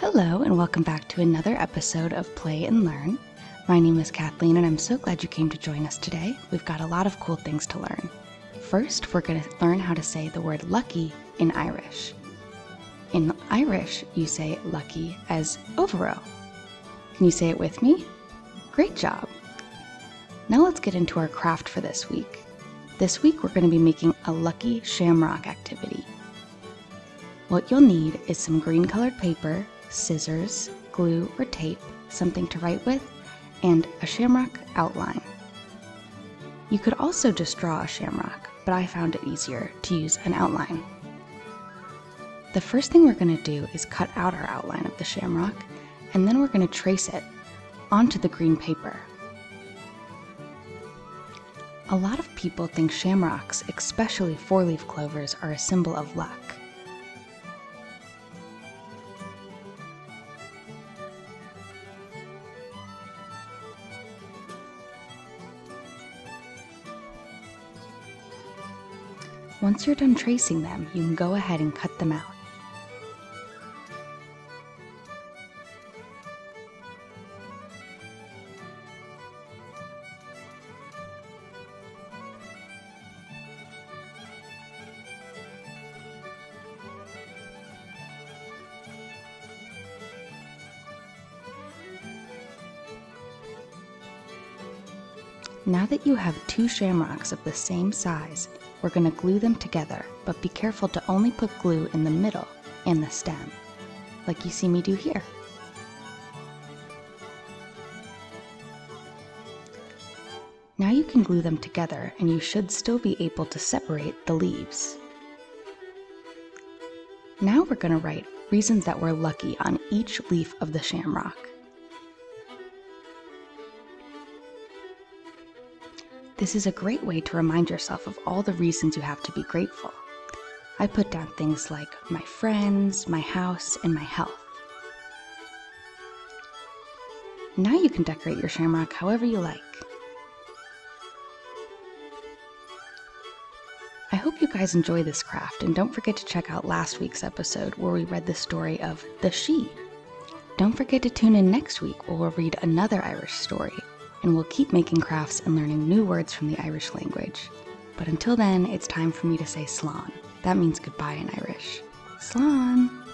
Hello and welcome back to another episode of Play and Learn. My name is Kathleen and I'm so glad you came to join us today. We've got a lot of cool things to learn. First, we're going to learn how to say the word lucky in Irish. In Irish, you say lucky as overo. Can you say it with me? Great job! Now let's get into our craft for this week. This week we're going to be making a lucky shamrock activity. What you'll need is some green colored paper, scissors, glue or tape, something to write with, and a shamrock outline. You could also just draw a shamrock, but I found it easier to use an outline. The first thing we're going to do is cut out our outline of the shamrock, and then we're going to trace it onto the green paper. A lot of people think shamrocks, especially four-leaf clovers, are a symbol of luck. Once you're done tracing them, you can go ahead and cut them out. Now that you have two shamrocks of the same size, we're going to glue them together, but be careful to only put glue in the middle and the stem, like you see me do here. Now you can glue them together and you should still be able to separate the leaves. Now we're going to write reasons that we're lucky on each leaf of the shamrock. This is a great way to remind yourself of all the reasons you have to be grateful. I put down things like my friends, my house, and my health. Now you can decorate your shamrock however you like. I hope you guys enjoy this craft, and don't forget to check out last week's episode where we read the story of The She. Don't forget to tune in next week where we'll read another Irish story, and we'll keep making crafts and learning new words from the Irish language. But until then, it's time for me to say slán. That means goodbye in Irish. Slán!